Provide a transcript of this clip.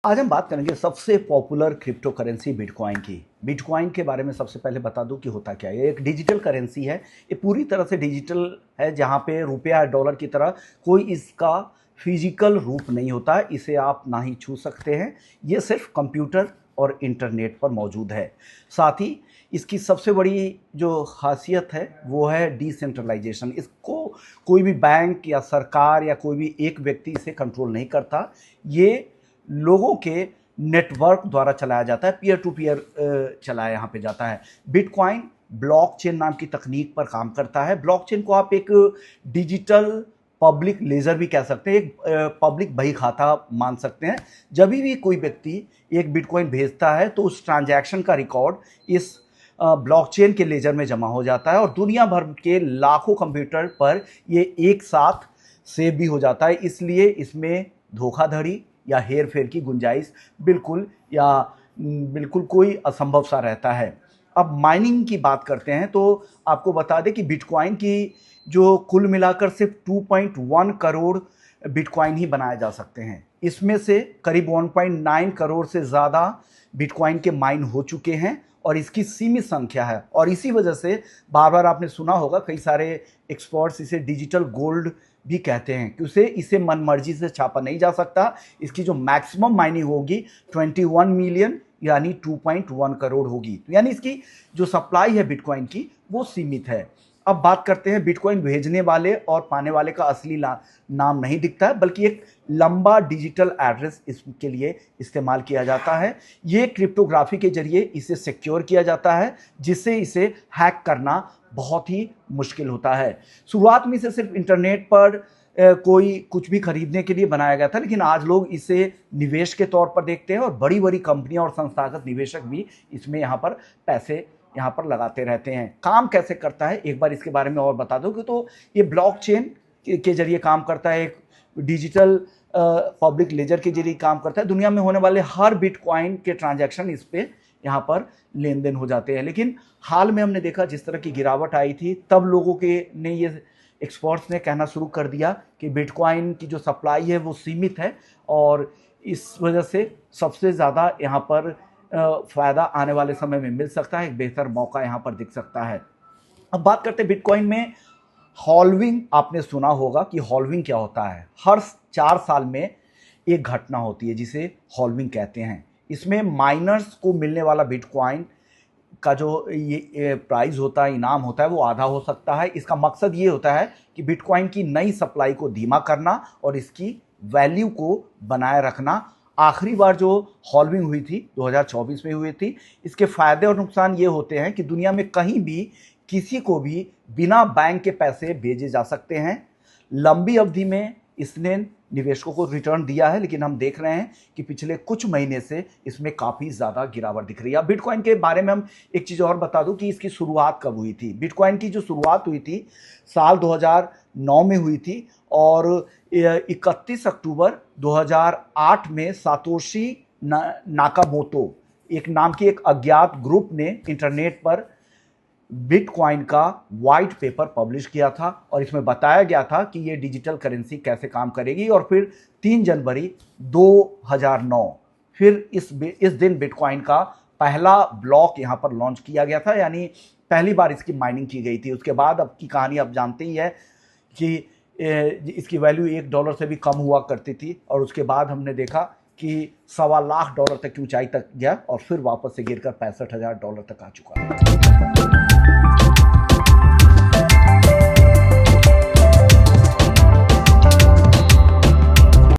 आज हम बात करेंगे सबसे पॉपुलर क्रिप्टो करेंसी बिटकॉइन की। बिटकॉइन के बारे में सबसे पहले बता दूं कि होता क्या है। ये एक डिजिटल करेंसी है। ये पूरी तरह से डिजिटल है, जहां पे रुपया डॉलर की तरह कोई इसका फिजिकल रूप नहीं होता। इसे आप ना ही छू सकते हैं। ये सिर्फ कंप्यूटर और इंटरनेट पर मौजूद है। साथ ही इसकी सबसे बड़ी जो खासियत है वो है डिसेंट्रलाइजेशन। इसको कोई भी बैंक या सरकार या कोई भी एक व्यक्ति इसे कंट्रोल नहीं करता। ये लोगों के नेटवर्क द्वारा चलाया जाता है, पीयर टू पीयर चलाया यहाँ पे जाता है। बिटकॉइन ब्लॉकचेन नाम की तकनीक पर काम करता है। ब्लॉकचेन को आप एक डिजिटल पब्लिक लेजर भी कह सकते हैं, एक पब्लिक बही खाता मान सकते हैं। जब भी कोई व्यक्ति एक बिटकॉइन भेजता है तो उस ट्रांजैक्शन का रिकॉर्ड इस ब्लॉकचेन के लेजर में जमा हो जाता है और दुनिया भर के लाखों कंप्यूटर पर ये एक साथ सेव भी हो जाता है। इसलिए इसमें धोखाधड़ी या हेर फेर की गुंजाइश बिल्कुल कोई असंभव सा रहता है। अब माइनिंग की बात करते हैं तो आपको बता दें कि बिटकॉइन की जो कुल मिलाकर सिर्फ 2.1 करोड़ बिटकॉइन ही बनाए जा सकते हैं। इसमें से करीब 1.9 करोड़ से ज़्यादा बिटकॉइन के माइन हो चुके हैं और इसकी सीमित संख्या है। और इसी वजह से बार बार आपने सुना होगा, कई सारे एक्सपर्ट्स इसे डिजिटल गोल्ड भी कहते हैं कि इसे मनमर्जी से छापा नहीं जा सकता। इसकी जो मैक्सिमम माइनिंग होगी 21 मिलियन यानी 2.1 करोड़ होगी। तो यानी इसकी जो सप्लाई है बिटकॉइन की वो सीमित है। अब बात करते हैं बिटकॉइन भेजने वाले और पाने वाले का असली नाम नहीं दिखता है, बल्कि एक लंबा डिजिटल एड्रेस इसके लिए इस्तेमाल किया जाता है। ये क्रिप्टोग्राफी के जरिए इसे सिक्योर किया जाता है, जिससे इसे हैक करना बहुत ही मुश्किल होता है। शुरुआत में इसे सिर्फ इंटरनेट पर कोई कुछ भी खरीदने के लिए बनाया गया था, लेकिन आज लोग इसे निवेश के तौर पर देखते हैं और बड़ी बड़ी कंपनियां और संस्थागत निवेशक भी इसमें यहाँ पर पैसे लगाते रहते हैं। काम कैसे करता है एक बार इसके बारे में और बता दो कि तो ये ब्लॉकचेन के जरिए काम करता है, एक डिजिटल पब्लिक लेजर के जरिए काम करता है। दुनिया में होने वाले हर बिटकॉइन के ट्रांजैक्शन इस पे यहाँ पर लेन देन हो जाते हैं। लेकिन हाल में हमने देखा जिस तरह की गिरावट आई थी, तब लोगों के ने ये एक्सपर्ट्स ने कहना शुरू कर दिया कि बिटकॉइन की जो सप्लाई है वो सीमित है और इस वजह से सबसे ज़्यादा यहाँ पर फ़ायदा आने वाले समय में मिल सकता है। एक बेहतर मौका यहाँ पर दिख सकता है। अब बात करते हैं बिटकॉइन में हॉल्विंग। आपने सुना होगा कि हॉल्विंग क्या होता है। हर 4 साल में एक घटना होती है जिसे हॉल्विंग कहते हैं। इसमें माइनर्स को मिलने वाला बिटकॉइन का जो ये प्राइस होता है, इनाम होता है, वो आधा हो सकता है। इसका मकसद ये होता है कि बिटकॉइन की नई सप्लाई को धीमा करना और इसकी वैल्यू को बनाए रखना। आखिरी बार जो हॉल्विंग हुई थी 2024 में हुई थी। इसके फायदे और नुकसान ये होते हैं कि दुनिया में कहीं भी किसी को भी बिना बैंक के पैसे भेजे जा सकते हैं। लंबी अवधि में इसने निवेशकों को रिटर्न दिया है, लेकिन हम देख रहे हैं कि पिछले कुछ महीने से इसमें काफ़ी ज़्यादा गिरावट दिख रही है। अब बिटकॉइन के बारे में हम एक चीज़ और बता दूं कि इसकी शुरुआत कब हुई थी। बिटकॉइन की जो शुरुआत हुई थी साल 2009 में हुई थी और 31 अक्टूबर 2008 में सातोशी नाकामोतो एक नाम की एक अज्ञात ग्रुप ने इंटरनेट पर बिटकॉइन का वाइट पेपर पब्लिश किया था और इसमें बताया गया था कि ये डिजिटल करेंसी कैसे काम करेगी। और फिर 3 जनवरी 2009 फिर इस दिन बिटकॉइन का पहला ब्लॉक यहाँ पर लॉन्च किया गया था, यानी पहली बार इसकी माइनिंग की गई थी। उसके बाद अब की कहानी आप जानते ही है कि इसकी वैल्यू $1 से भी कम हुआ करती थी और उसके बाद हमने देखा कि $1.25 लाख तक की ऊंचाई तक गया और फिर वापस से गिरकर $65,000 तक आ चुका है।